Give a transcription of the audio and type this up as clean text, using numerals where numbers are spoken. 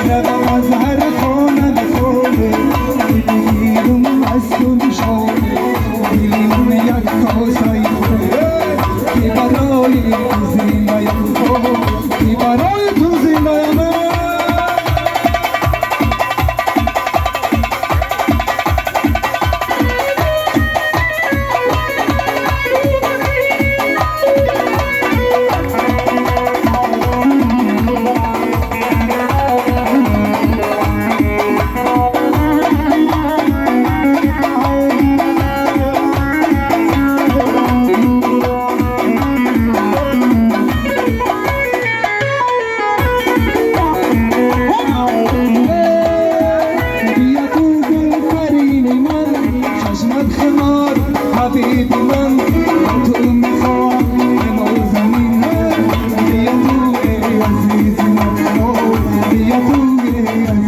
رقم از هر خانه خونه میگیرم از تو شانه میگیرم یک کاسه خونه که برای تو زنده‌ام که برای تو زنده‌ام حبیبی من تو میخوام امو زمین بیا تو ای عزیزی من بیا تو ای